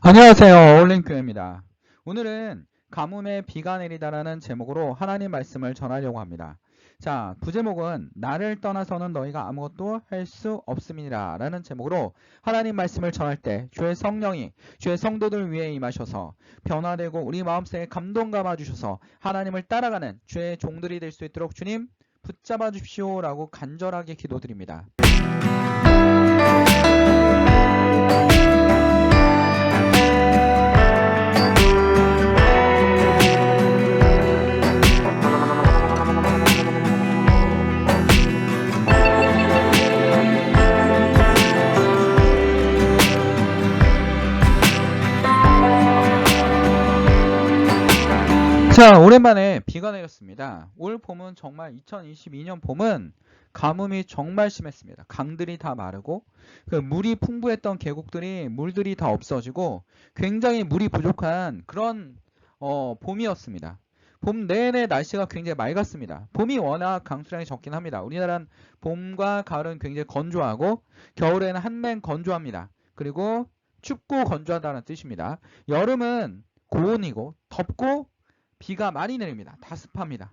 안녕하세요. 어울린교회입니다. 오늘은 가뭄에 비가 내리다라는 제목으로 하나님 말씀을 전하려고 합니다. 자, 부제목은 나를 떠나서는 너희가 아무것도 할 수 없음이니라 라는 제목으로 하나님 말씀을 전할 때 주의 성령이 주의 성도들 위에 임하셔서 변화되고 우리 마음속에 감동 감아주셔서 하나님을 따라가는 주의 종들이 될 수 있도록 주님 붙잡아 주십시오 라고 간절하게 기도드립니다. 자, 오랜만에 비가 내렸습니다. 올 봄은 정말 2022년 봄은 가뭄이 정말 심했습니다. 강들이 다 마르고 그 물이 풍부했던 계곡들이 물들이 다 없어지고 굉장히 물이 부족한 그런 봄이었습니다. 봄 내내 날씨가 굉장히 맑았습니다. 봄이 워낙 강수량이 적긴 합니다. 우리나라는 봄과 가을은 굉장히 건조하고 겨울에는 한맹 건조합니다. 그리고 춥고 건조하다는 뜻입니다. 여름은 고온이고 덥고 비가 많이 내립니다. 다습합니다.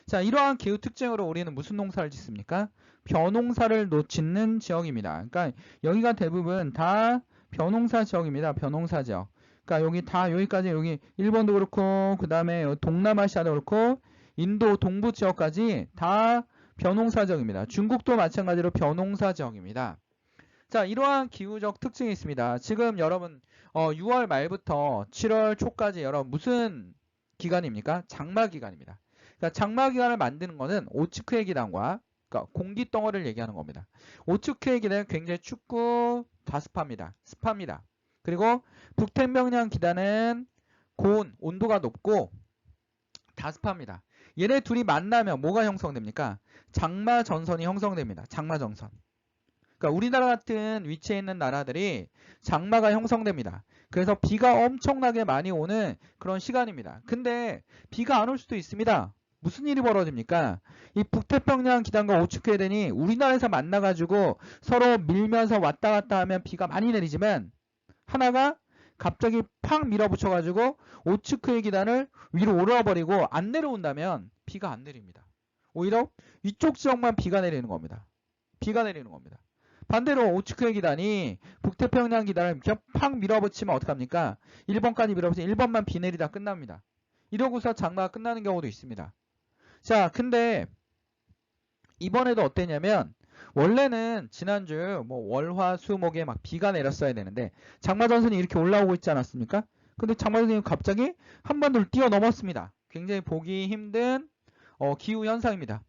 자, 이러한 기후 특징으로 우리는 무슨 농사를 짓습니까? 벼농사를 짓는 지역입니다. 그러니까 여기가 대부분 다 벼농사 지역입니다. 벼농사 지역. 그러니까 여기 다 여기까지 여기 일본도 그렇고 그 다음에 동남아시아도 그렇고 인도 동부 지역까지 다 벼농사 지역입니다. 중국도 마찬가지로 벼농사 지역입니다. 자, 이러한 기후적 특징이 있습니다. 지금 여러분 6월 말부터 7월 초까지 여러분 무슨 기간입니까? 장마 기간입니다. 그러니까 장마 기간을 만드는 것은 오츠크의 기간과 그러니까 공기 덩어리를 얘기하는 겁니다. 오츠크의 기간은 굉장히 춥고 다습합니다. 습합니다. 그리고 북태평양 기간은 고온, 온도가 높고 다습합니다. 얘네 둘이 만나면 뭐가 형성됩니까? 장마 전선이 형성됩니다. 장마 전선. 그러니까 우리나라 같은 위치에 있는 나라들이 장마가 형성됩니다. 그래서 비가 엄청나게 많이 오는 그런 시간입니다. 근데 비가 안 올 수도 있습니다. 무슨 일이 벌어집니까? 이 북태평양 기단과 오츠크해변이 우리나라에서 만나가지고 서로 밀면서 왔다 갔다 하면 비가 많이 내리지만 하나가 갑자기 팍 밀어붙여가지고 오츠크해 기단을 위로 올라버리고 안 내려온다면 비가 안 내립니다. 오히려 위쪽 지역만 비가 내리는 겁니다. 비가 내리는 겁니다. 반대로 오츠크해 기단이 북태평양 기단을 이렇게 팍 밀어붙이면 어떡합니까? 1번까지 밀어붙이면 1번만 비 내리다 끝납니다. 이러고서 장마가 끝나는 경우도 있습니다. 자, 근데 이번에도 어땠냐면 원래는 지난주 뭐 월화 수 목에 막 비가 내렸어야 되는데 장마전선이 이렇게 올라오고 있지 않았습니까? 근데 장마전선이 갑자기 한반도를 뛰어넘었습니다. 굉장히 보기 힘든 기후 현상입니다.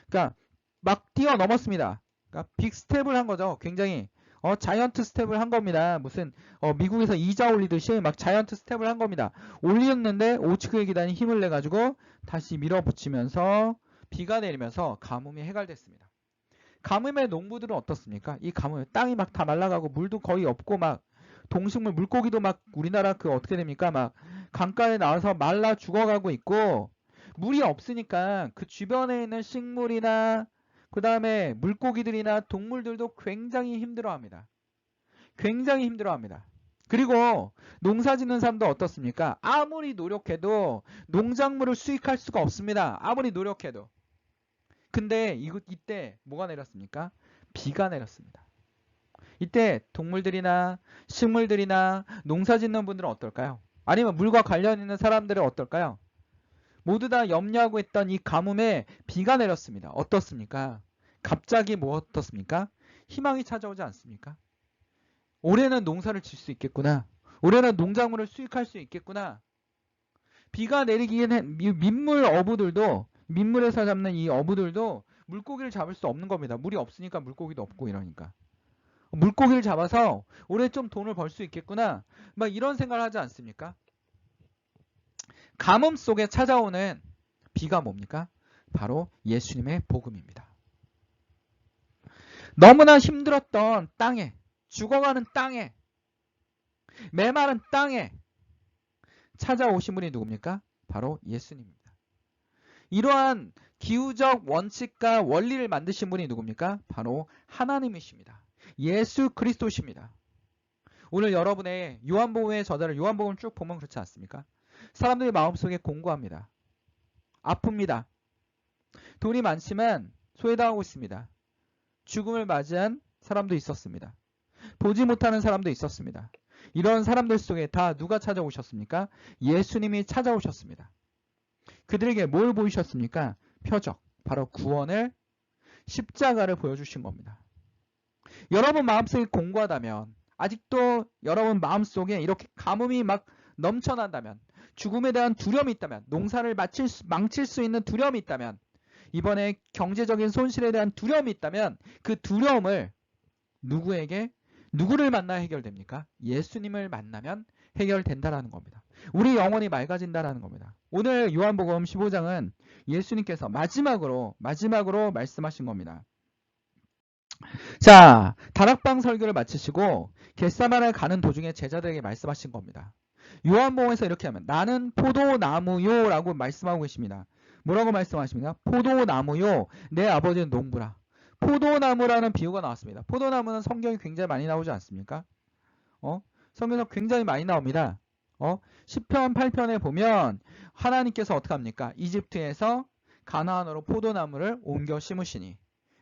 그러니까 막 뛰어넘었습니다. 그러니까 빅 스텝을 한 거죠. 굉장히 자이언트 스텝을 한 겁니다. 무슨 미국에서 이자 올리듯이 막 자이언트 스텝을 한 겁니다. 올렸는데 오츠크의 기단이 힘을 내 가지고 다시 밀어붙이면서 비가 내리면서 가뭄이 해결됐습니다. 가뭄의 농부들은 어떻습니까? 이 가뭄 땅이 막 다 말라가고 물도 거의 없고 막 동식물 물고기도 막 우리나라 그 어떻게 됩니까? 막 강가에 나와서 말라 죽어가고 있고 물이 없으니까 그 주변에 있는 식물이나 그 다음에 물고기들이나 동물들도 굉장히 힘들어합니다. 굉장히 힘들어합니다. 그리고 농사 짓는 사람도 어떻습니까? 아무리 노력해도 농작물을 수익할 수가 없습니다. 아무리 노력해도. 근데 이때 뭐가 내렸습니까? 비가 내렸습니다. 이때 동물들이나 식물들이나 농사 짓는 분들은 어떨까요? 아니면 물과 관련 있는 사람들은 어떨까요? 모두 다 염려하고 있던 이 가뭄에 비가 내렸습니다. 어떻습니까? 갑자기 뭐 어떻습니까? 희망이 찾아오지 않습니까? 올해는 농사를 질 수 있겠구나. 올해는 농작물을 수익할 수 있겠구나. 비가 내리기에는 민물 어부들도 민물에서 잡는 이 어부들도 물고기를 잡을 수 없는 겁니다. 물이 없으니까 물고기도 없고 이러니까. 물고기를 잡아서 올해 좀 돈을 벌 수 있겠구나. 막 이런 생각을 하지 않습니까? 가뭄 속에 찾아오는 비가 뭡니까? 바로 예수님의 복음입니다. 너무나 힘들었던 땅에, 죽어가는 땅에, 메마른 땅에 찾아오신 분이 누굽니까? 바로 예수님입니다. 이러한 기후적 원칙과 원리를 만드신 분이 누굽니까? 바로 하나님이십니다. 예수 그리스도십니다. 오늘 여러분의 요한복음의 저자를 요한복음 쭉 보면 그렇지 않습니까? 사람들이 마음속에 공고합니다. 아픕니다. 돈이 많지만 소외당하고 있습니다. 죽음을 맞이한 사람도 있었습니다. 보지 못하는 사람도 있었습니다. 이런 사람들 속에 다 누가 찾아오셨습니까? 예수님이 찾아오셨습니다. 그들에게 뭘 보이셨습니까? 표적, 바로 구원을, 십자가를 보여주신 겁니다. 여러분 마음속에 공고하다면, 아직도 여러분 마음속에 이렇게 가뭄이 막 넘쳐난다면, 죽음에 대한 두려움이 있다면, 농사를 망칠 수 있는 두려움이 있다면, 이번에 경제적인 손실에 대한 두려움이 있다면, 그 두려움을 누구를 만나 해결됩니까? 예수님을 만나면 해결된다라는 겁니다. 우리 영혼이 맑아진다라는 겁니다. 오늘 요한복음 15장은 예수님께서 마지막으로 말씀하신 겁니다. 자, 다락방 설교를 마치시고 겟세마네 가는 도중에 제자들에게 말씀하신 겁니다. 요한복음에서 이렇게 하면 나는 포도나무요 라고 말씀하고 계십니다. 뭐라고 말씀하십니까? 포도나무요, 내 아버지는 농부라. 포도나무라는 비유가 나왔습니다. 포도나무는 성경이 굉장히 많이 나오지 않습니까? 성경에서 굉장히 많이 나옵니다. 시편 8편에 보면 하나님께서 어떻게 합니까? 이집트에서 가나안으로 포도나무를 옮겨 심으시니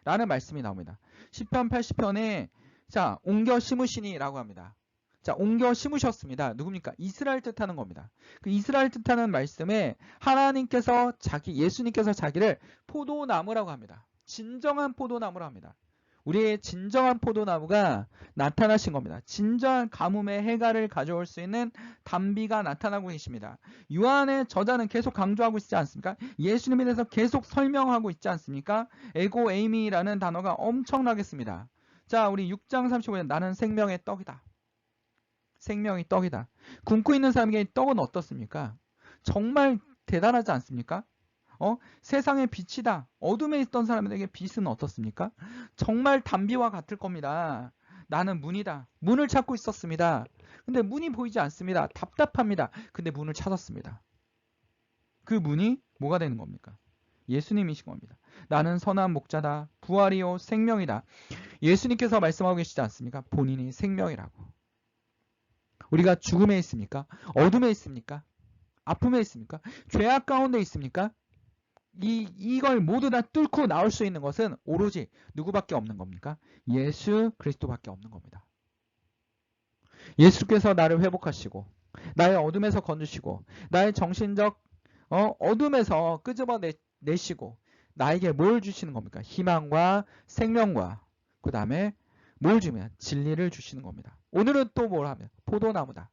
라는 말씀이 나옵니다. 시편 80편에 자, 옮겨 심으시니 라고 합니다. 자, 옮겨 심으셨습니다. 누굽니까? 이스라엘 뜻하는 겁니다. 그 이스라엘 뜻하는 말씀에 하나님께서 예수님께서 자기를 포도나무라고 합니다. 진정한 포도나무라고 합니다. 우리의 진정한 포도나무가 나타나신 겁니다. 진정한 가뭄의 해갈을 가져올 수 있는 단비가 나타나고 계십니다. 요한의 저자는 계속 강조하고 있지 않습니까? 예수님에 대해서 계속 설명하고 있지 않습니까? 에고 에이미라는 단어가 엄청나겠습니다. 자, 우리 6장 35절 나는 생명의 떡이다. 생명이 떡이다. 굶고 있는 사람에게 떡은 어떻습니까? 정말 대단하지 않습니까? 세상의 빛이다. 어둠에 있던 사람에게 빛은 어떻습니까? 정말 단비와 같을 겁니다. 나는 문이다. 문을 찾고 있었습니다. 근데 문이 보이지 않습니다. 답답합니다. 근데 문을 찾았습니다. 그 문이 뭐가 되는 겁니까? 예수님이신 겁니다. 나는 선한 목자다. 부활이요 생명이다. 예수님께서 말씀하고 계시지 않습니까? 본인이 생명이라고. 우리가 죽음에 있습니까? 어둠에 있습니까? 아픔에 있습니까? 죄악 가운데 있습니까? 이걸 모두 다 뚫고 나올 수 있는 것은 오로지 누구밖에 없는 겁니까? 예수 그리스도밖에 없는 겁니다. 예수께서 나를 회복하시고 나의 어둠에서 건지시고 나의 정신적 어둠에서 끄집어내시고 나에게 뭘 주시는 겁니까? 희망과 생명과 그 다음에 뭘 주면? 진리를 주시는 겁니다. 오늘은 또 뭘 하면? 포도나무다.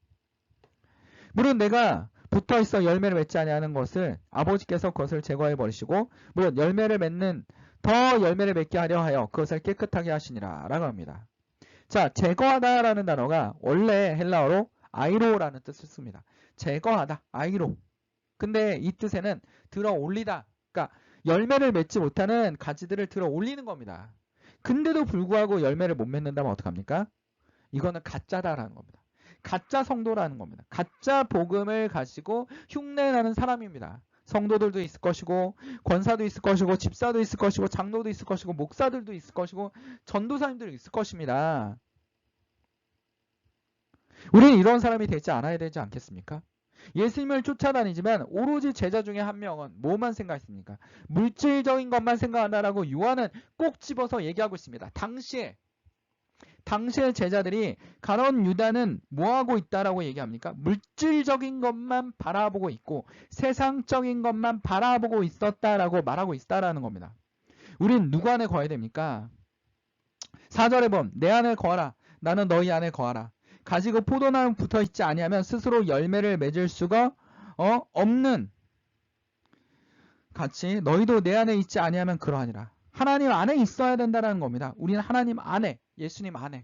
물론 내가 붙어있어 열매를 맺지 아니하는 것을 아버지께서 그것을 제거해 버리시고 물론 열매를 맺게 하려 하여 그것을 깨끗하게 하시니라 라고 합니다. 자, 제거하다라는 단어가 원래 헬라어로 아이로라는 뜻을 씁니다. 제거하다, 아이로. 근데 이 뜻에는 들어 올리다. 그러니까 열매를 맺지 못하는 가지들을 들어 올리는 겁니다. 근데도 불구하고 열매를 못 맺는다면 어떡합니까? 이거는 가짜다라는 겁니다. 가짜 성도라는 겁니다. 가짜 복음을 가지고 흉내나는 사람입니다. 성도들도 있을 것이고 권사도 있을 것이고 집사도 있을 것이고 장로도 있을 것이고 목사들도 있을 것이고 전도사님들도 있을 것입니다. 우리는 이런 사람이 되지 않아야 되지 않겠습니까? 예수님을 쫓아다니지만 오로지 제자 중에 한 명은 뭐만 생각했습니까? 물질적인 것만 생각한다라고 요한은 꼭 집어서 얘기하고 있습니다. 당시의 제자들이 가룟 유다는 뭐하고 있다라고 얘기합니까? 물질적인 것만 바라보고 있고 세상적인 것만 바라보고 있었다라고 말하고 있다라는 겁니다. 우린 누구 안에 거해야 됩니까? 4절에 보면 내 안에 거하라. 나는 너희 안에 거하라. 가지고 포도나무 붙어있지 아니하면 스스로 열매를 맺을 수가 없는 같이 너희도 내 안에 있지 아니하면 그러하니라. 하나님 안에 있어야 된다는 겁니다. 우리는 하나님 안에, 예수님 안에,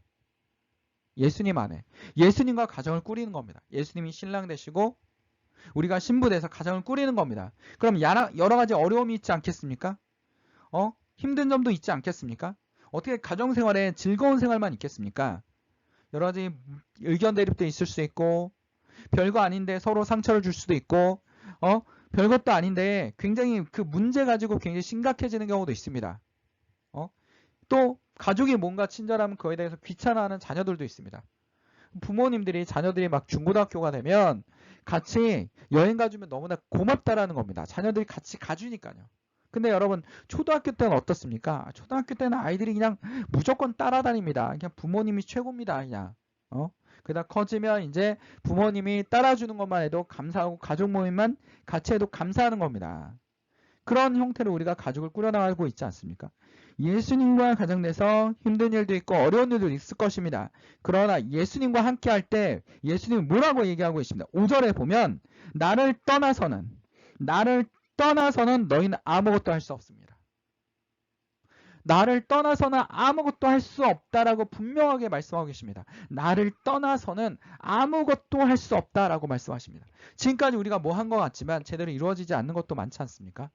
예수님과 가정을 꾸리는 겁니다. 예수님이 신랑 되시고 우리가 신부 돼서 가정을 꾸리는 겁니다. 그럼 여러 가지 어려움이 있지 않겠습니까? 힘든 점도 있지 않겠습니까? 어떻게 가정생활에 즐거운 생활만 있겠습니까? 여러 가지 의견 대립도 있을 수 있고 별거 아닌데 서로 상처를 줄 수도 있고 별것도 아닌데 굉장히 그 문제 가지고 굉장히 심각해지는 경우도 있습니다. 또 가족이 뭔가 친절하면 그거에 대해서 귀찮아하는 자녀들도 있습니다. 부모님들이 자녀들이 막 중고등학교가 되면 같이 여행 가주면 너무나 고맙다라는 겁니다. 자녀들이 같이 가주니까요. 근데 여러분 초등학교 때는 어떻습니까? 초등학교 때는 아이들이 그냥 무조건 따라다닙니다. 그냥 부모님이 최고입니다. 그냥 그러다 커지면 이제 부모님이 따라주는 것만 해도 감사하고 가족 모임만 같이 해도 감사하는 겁니다. 그런 형태로 우리가 가족을 꾸려나가고 있지 않습니까? 예수님과 가정 내서 힘든 일도 있고 어려운 일도 있을 것입니다. 그러나 예수님과 함께 할 때 예수님은 뭐라고 얘기하고 있습니다. 5절에 보면 나를 떠나서는 너희는 아무것도 할 수 없습니다. 나를 떠나서는 아무것도 할 수 없다라고 분명하게 말씀하고 계십니다. 나를 떠나서는 아무것도 할 수 없다라고 말씀하십니다. 지금까지 우리가 뭐 한 것 같지만 제대로 이루어지지 않는 것도 많지 않습니까?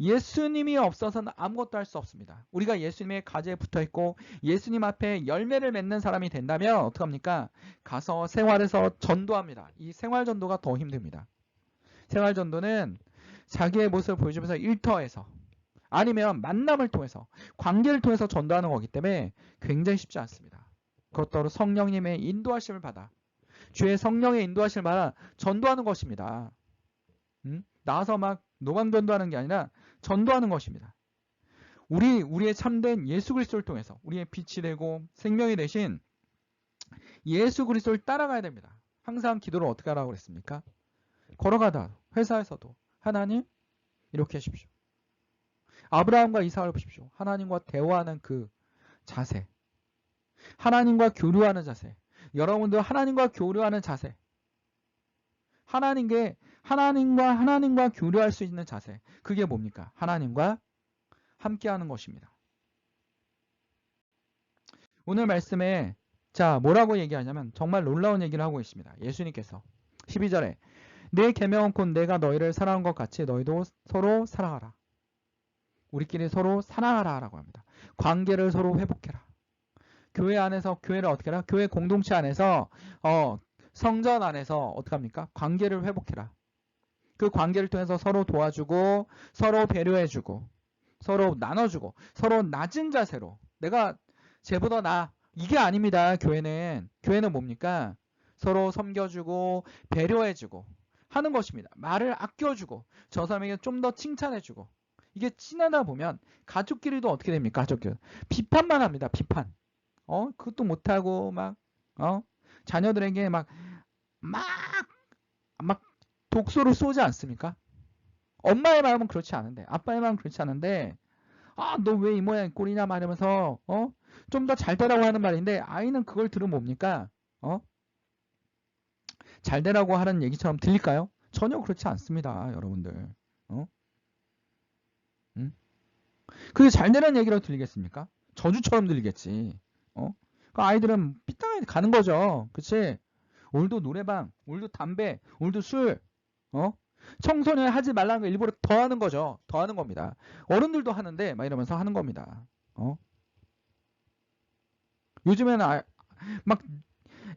예수님이 없어서는 아무것도 할 수 없습니다. 우리가 예수님의 가지에 붙어있고 예수님 앞에 열매를 맺는 사람이 된다면 어떡합니까? 가서 생활에서 전도합니다. 이 생활전도가 더 힘듭니다. 생활전도는 자기의 모습을 보여주면서 일터에서 아니면 만남을 통해서 관계를 통해서 전도하는 거기 때문에 굉장히 쉽지 않습니다. 그것도 성령님의 인도하심을 받아 주의 성령의 인도하심을 받아 전도하는 것입니다. 나와서 막 노방전도하는 게 아니라 전도하는 것입니다. 우리의 참된 예수 그리스도를 통해서 우리의 빛이 되고 생명이 되신 예수 그리스도를 따라가야 됩니다. 항상 기도를 어떻게 하라고 그랬습니까? 걸어가다 회사에서도 하나님 이렇게 하십시오. 아브라함과 이삭을 보십시오. 하나님과 대화하는 그 자세, 하나님과 교류하는 자세, 여러분도 하나님과 교류하는 자세, 하나님과 교류할 수 있는 자세, 그게 뭡니까? 하나님과 함께하는 것입니다. 오늘 말씀에 자 뭐라고 얘기하냐면 정말 놀라운 얘기를 하고 있습니다. 예수님께서 12절에 내 계명은 곧 내가 너희를 사랑한 것 같이 너희도 서로 사랑하라. 우리끼리 서로 사랑하라 라고 합니다. 관계를 서로 회복해라. 교회 안에서 교회를 어떻게 해라? 교회 공동체 안에서 성전 안에서 어떻게 합니까? 관계를 회복해라. 그 관계를 통해서 서로 도와주고 서로 배려해주고 서로 나눠주고 서로 낮은 자세로 내가 쟤보다 나 이게 아닙니다. 교회는 뭡니까? 서로 섬겨주고 배려해주고 하는 것입니다. 말을 아껴주고 저 사람에게 좀 더 칭찬해주고 이게 친하다 보면 가족끼리도 어떻게 됩니까? 가족끼리 비판만 합니다. 비판. 그것도 못하고 막 자녀들에게 막 독소를 쏘지 않습니까? 엄마의 마음은 그렇지 않은데 아빠의 마음은 그렇지 않은데 너 왜 이 모양 꼴이냐 말하면서 좀 더 잘 되라고 하는 말인데 아이는 그걸 들으면 뭡니까? 잘 되라고 하는 얘기처럼 들릴까요? 전혀 그렇지 않습니다. 여러분들. 그게 잘 되라는 얘기로 들리겠습니까? 저주처럼 들리겠지. 그 아이들은 삐딱하게 가는 거죠. 그치? 오늘도 노래방, 오늘도 담배, 오늘도 술, 청소년 하지 말라는 거 일부러 더 하는 거죠. 더 하는 겁니다. 어른들도 하는데 막 이러면서 하는 겁니다. 요즘에는 막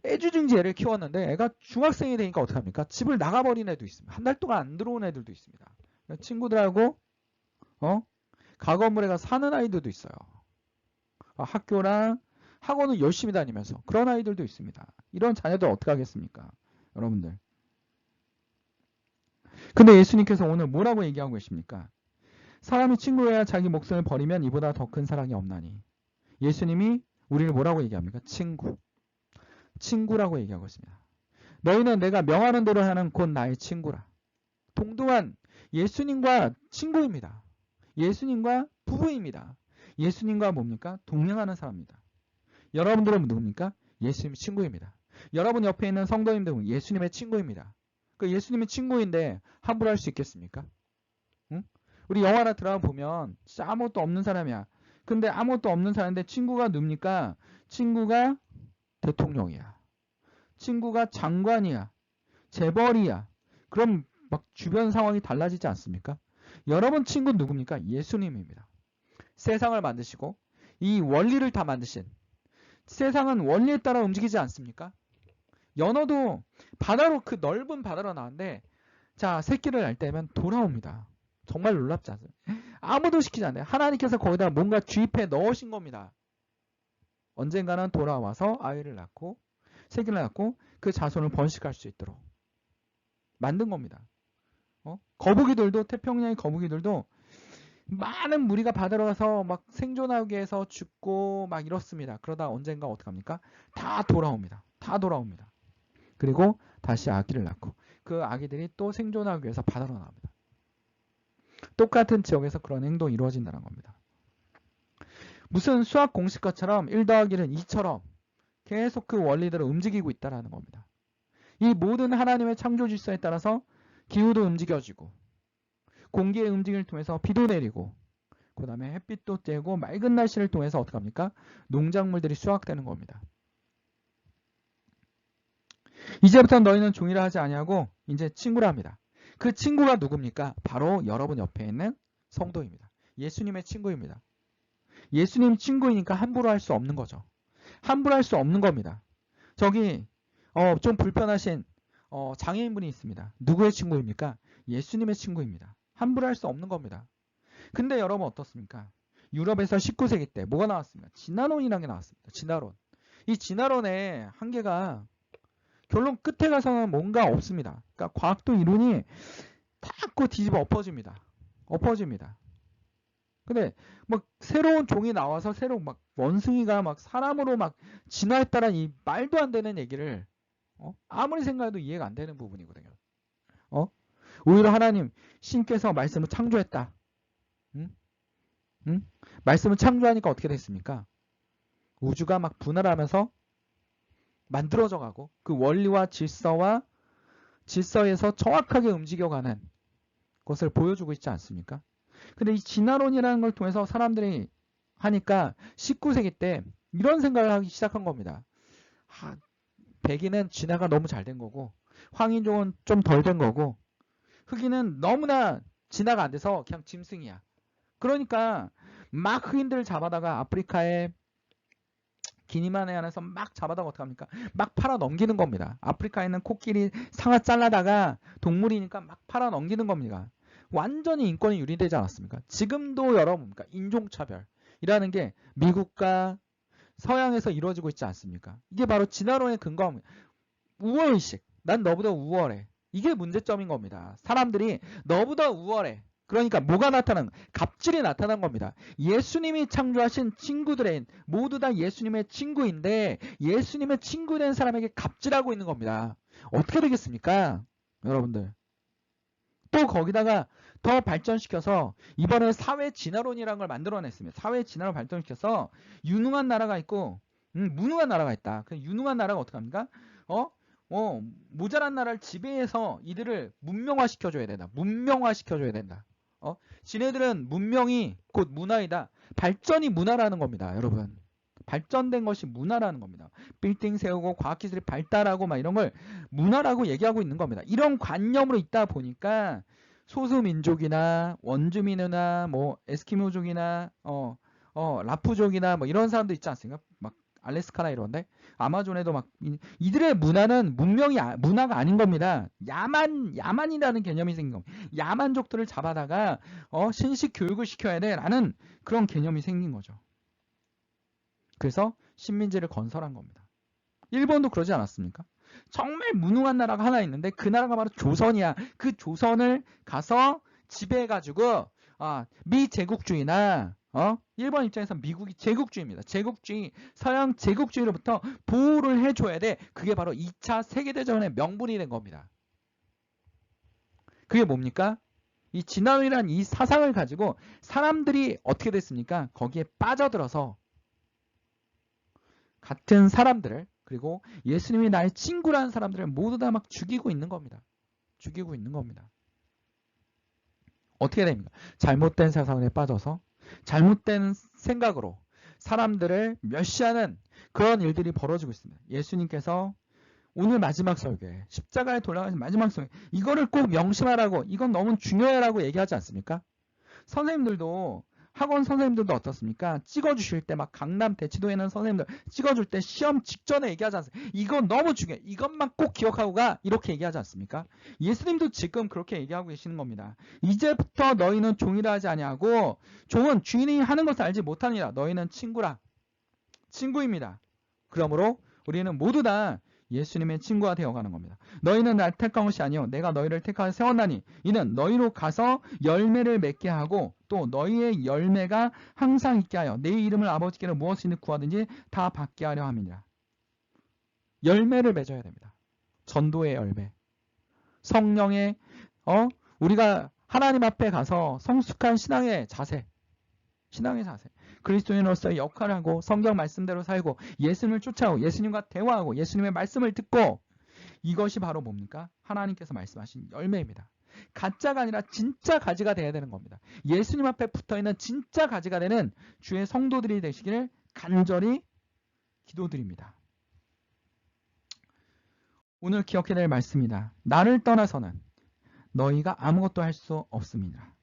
애주중지 애를 키웠는데 애가 중학생이 되니까 어떡합니까? 집을 나가버린 애도 있습니다. 한 달 동안 안 들어온 애들도 있습니다. 친구들하고 과거물에 가서 사는 아이들도 있어요. 학교랑 학원은 열심히 다니면서 그런 아이들도 있습니다. 이런 자녀들 어떻게 하겠습니까? 여러분들. 근데 예수님께서 오늘 뭐라고 얘기하고 계십니까? 사람이 친구여야 자기 목숨을 버리면 이보다 더 큰 사랑이 없나니. 예수님이 우리를 뭐라고 얘기합니까? 친구라고 얘기하고 있습니다. 너희는 내가 명하는 대로 하는 곧 나의 친구라. 동등한 예수님과 친구입니다. 예수님과 부부입니다. 예수님과 뭡니까? 동행하는 사람입니다. 여러분들은 누굽니까? 예수님의 친구입니다. 여러분 옆에 있는 성도님들은 예수님의 친구입니다. 그 예수님의 친구인데 함부로 할 수 있겠습니까? 응? 우리 영화나 드라마 보면 진짜 아무것도 없는 사람이야. 근데 아무것도 없는 사람인데 친구가 누굽니까? 친구가 대통령이야. 친구가 장관이야. 재벌이야. 그럼 막 주변 상황이 달라지지 않습니까? 여러분 친구 누굽니까? 예수님입니다. 세상을 만드시고 이 원리를 다 만드신 세상은 원리에 따라 움직이지 않습니까? 연어도 바다로 그 넓은 바다로 나왔는데 자 새끼를 날 때면 돌아옵니다. 정말 놀랍지 않습니까? 아무도 시키지 않아요. 하나님께서 거기다 뭔가 주입해 넣으신 겁니다. 언젠가는 돌아와서 아이를 낳고 세기를 낳고 그 자손을 번식할 수 있도록 만든 겁니다. 거북이들도, 태평양의 거북이들도 많은 무리가 바다로 막 생존하기 위해서 죽고 막 이렇습니다. 그러다 언젠가 어떡합니까? 다 돌아옵니다. 다 돌아옵니다. 그리고 다시 아기를 낳고 그 아기들이 또 생존하기 위해서 바다로 나옵니다. 똑같은 지역에서 그런 행동이 이루어진다는 겁니다. 무슨 수학 공식과처럼 1 더하기는 2처럼 계속 그 원리대로 움직이고 있다는 겁니다. 이 모든 하나님의 창조 질서에 따라서 기후도 움직여지고 공기의 움직임을 통해서 비도 내리고 그 다음에 햇빛도 쬐고 맑은 날씨를 통해서 어떡합니까? 농작물들이 수확되는 겁니다. 이제부터 너희는 종이라 하지 아니하고 이제 친구라 합니다. 그 친구가 누굽니까? 바로 여러분 옆에 있는 성도입니다. 예수님의 친구입니다. 예수님 친구이니까 함부로 할 수 없는 거죠. 함부로 할 수 없는 겁니다. 저기 좀 불편하신 장애인분이 있습니다. 누구의 친구입니까? 예수님의 친구입니다. 함부로 할 수 없는 겁니다. 근데 여러분 어떻습니까? 유럽에서 19세기 때 뭐가 나왔습니까? 진화론이라는 게 나왔습니다. 진화론. 이 진화론의 한계가 결론 끝에 가서는 뭔가 없습니다. 그러니까 과학도 이론이 탁고 뒤집어 엎어집니다. 엎어집니다. 근데 막 새로운 종이 나와서 새로운 막 원숭이가 막 사람으로 막 진화했다는 이 말도 안 되는 얘기를 아무리 생각해도 이해가 안 되는 부분이거든요. 오히려 하나님 신께서 말씀을 창조했다. 응? 말씀을 창조하니까 어떻게 됐습니까? 우주가 막 분할하면서 만들어져 가고 그 원리와 질서에서 정확하게 움직여가는 것을 보여주고 있지 않습니까? 근데 이 진화론이라는 걸 통해서 사람들이 하니까 19세기 때 이런 생각을 하기 시작한 겁니다. 백인은 진화가 너무 잘 된 거고 황인종은 좀 덜 된 거고 흑인은 너무나 진화가 안 돼서 그냥 짐승이야. 그러니까 막 흑인들을 잡아다가 아프리카에 기니마네 안에서 막 잡아다가 어떡합니까? 막 팔아 넘기는 겁니다. 아프리카에 있는 코끼리 상아 잘라다가 동물이니까 막 팔아 넘기는 겁니다. 완전히 인권이 유린되지 않았습니까? 지금도 여러분 인종차별이라는 게 미국과 서양에서 이루어지고 있지 않습니까? 이게 바로 진화론의 근거입니다. 우월의식. 난 너보다 우월해. 이게 문제점인 겁니다. 사람들이 너보다 우월해. 그러니까 뭐가 나타난 갑질이 나타난 겁니다. 예수님이 창조하신 친구들은 모두 다 예수님의 친구인데 예수님의 친구된 사람에게 갑질하고 있는 겁니다. 어떻게 되겠습니까? 여러분들. 또 거기다가 더 발전시켜서 이번에 사회 진화론이라는 걸 만들어냈습니다. 사회 진화를 발전시켜서 유능한 나라가 있고 무능한 나라가 있다. 그 유능한 나라가 어떻게 합니까? 모자란 나라를 지배해서 이들을 문명화시켜줘야 된다. 문명화시켜줘야 된다. 지네들은 문명이 곧 문화이다. 발전이 문화라는 겁니다. 여러분. 발전된 것이 문화라는 겁니다. 빌딩 세우고 과학기술이 발달하고 막 이런 걸 문화라고 얘기하고 있는 겁니다. 이런 관념으로 있다 보니까 소수민족이나 원주민이나 뭐 에스키모족이나 라프족이나 뭐 이런 사람도 있지 않습니까? 막 알래스카나 이런데 아마존에도 막 이들의 문화는 문화가 아닌 겁니다. 야만이라는 개념이 생긴 겁니다. 야만족들을 잡아다가 신식 교육을 시켜야 돼라는 그런 개념이 생긴 거죠. 그래서 식민지를 건설한 겁니다. 일본도 그러지 않았습니까? 정말 무능한 나라가 하나 있는데 그 나라가 바로 조선이야. 그 조선을 가서 지배해가지고 미제국주의나 일본 입장에서 미국이 제국주의입니다. 제국주의, 서양 제국주의로부터 보호를 해줘야 돼. 그게 바로 2차 세계대전의 명분이 된 겁니다. 그게 뭡니까? 이 진화론이라는 이 사상을 가지고 사람들이 어떻게 됐습니까? 거기에 빠져들어서 같은 사람들을 그리고 예수님이 나의 친구라는 사람들을 모두 다 막 죽이고 있는 겁니다. 죽이고 있는 겁니다. 어떻게 됩니까? 잘못된 사상에 빠져서 잘못된 생각으로 사람들을 멸시하는 그런 일들이 벌어지고 있습니다. 예수님께서 오늘 마지막 설교에 십자가에 돌아가신 마지막 설교 이거를 꼭 명심하라고 이건 너무 중요해라고 얘기하지 않습니까? 선생님들도 학원 선생님들도 어떻습니까? 찍어주실 때 막 강남 대치도에 있는 선생님들 찍어줄 때 시험 직전에 얘기하지 않습니까? 이건 너무 중요해. 이것만 꼭 기억하고 가. 이렇게 얘기하지 않습니까? 예수님도 지금 그렇게 얘기하고 계시는 겁니다. 이제부터 너희는 종이라 하지 아니하고 종은 주인이 하는 것을 알지 못하니라. 너희는 친구라. 친구입니다. 그러므로 우리는 모두 다 예수님의 친구가 되어가는 겁니다. 너희는 날 택한 것이 아니요 내가 너희를 택하여 세웠나니 이는 너희로 가서 열매를 맺게 하고 또 너희의 열매가 항상 있게 하여 내 이름을 아버지께로 무엇이든 구하든지 다 받게 하려 함이니라. 열매를 맺어야 됩니다. 전도의 열매. 성령의 우리가 하나님 앞에 가서 성숙한 신앙의 자세. 그리스도인으로서의 역할을 하고 성경 말씀대로 살고 예수님을 쫓아오고 예수님과 대화하고 예수님의 말씀을 듣고 이것이 바로 뭡니까? 하나님께서 말씀하신 열매입니다. 가짜가 아니라 진짜 가지가 돼야 되는 겁니다. 예수님 앞에 붙어있는 진짜 가지가 되는 주의 성도들이 되시기를 간절히 기도드립니다. 오늘 기억해야 될 말씀이다. 나를 떠나서는 너희가 아무것도 할 수 없습니다.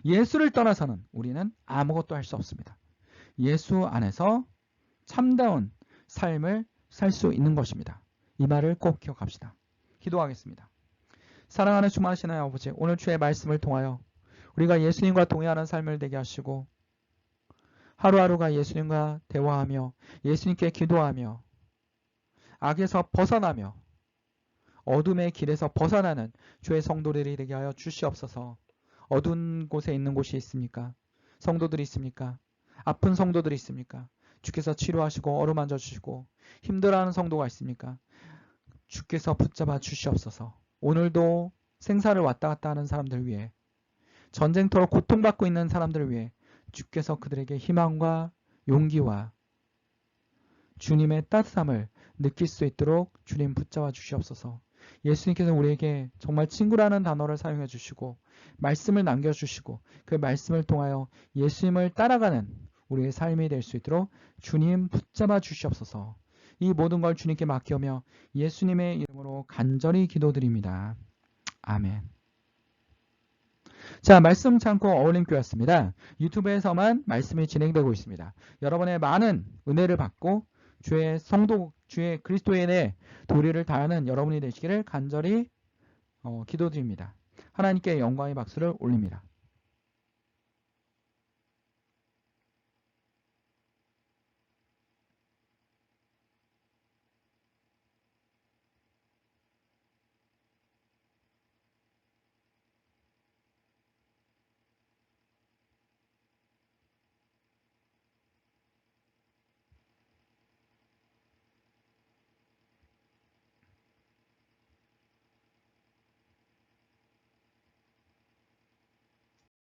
예수를 떠나서는 우리는 아무것도 할 수 없습니다. 예수 안에서 참다운 삶을 살 수 있는 것입니다. 이 말을 꼭 기억합시다. 기도하겠습니다. 사랑하는 충만하신 하나님 아버지, 오늘 주의 말씀을 통하여 우리가 예수님과 동행하는 삶을 되게 하시고 하루하루가 예수님과 대화하며 예수님께 기도하며 악에서 벗어나며 어둠의 길에서 벗어나는 주의 성도들이 되게 하여 주시옵소서. 어두운 곳에 있는 곳이 있습니까? 성도들이 있습니까? 아픈 성도들이 있습니까? 주께서 치료하시고 어루만져 주시고 힘들어하는 성도가 있습니까? 주께서 붙잡아 주시옵소서. 오늘도 생사를 왔다 갔다 하는 사람들 위해 전쟁터로 고통받고 있는 사람들을 위해 주께서 그들에게 희망과 용기와 주님의 따뜻함을 느낄 수 있도록 주님 붙잡아 주시옵소서. 예수님께서 우리에게 정말 친구라는 단어를 사용해 주시고 말씀을 남겨주시고 그 말씀을 통하여 예수님을 따라가는 우리의 삶이 될 수 있도록 주님 붙잡아 주시옵소서. 이 모든 걸 주님께 맡기며 예수님의 이름으로 간절히 기도드립니다. 아멘. 자, 말씀 창고 어울림교회였습니다. 유튜브에서만 말씀이 진행되고 있습니다. 여러분의 많은 은혜를 받고 주의 성도, 주의 그리스도인의 도리를 다하는 여러분이 되시기를 간절히 기도드립니다. 하나님께 영광의 박수를 올립니다.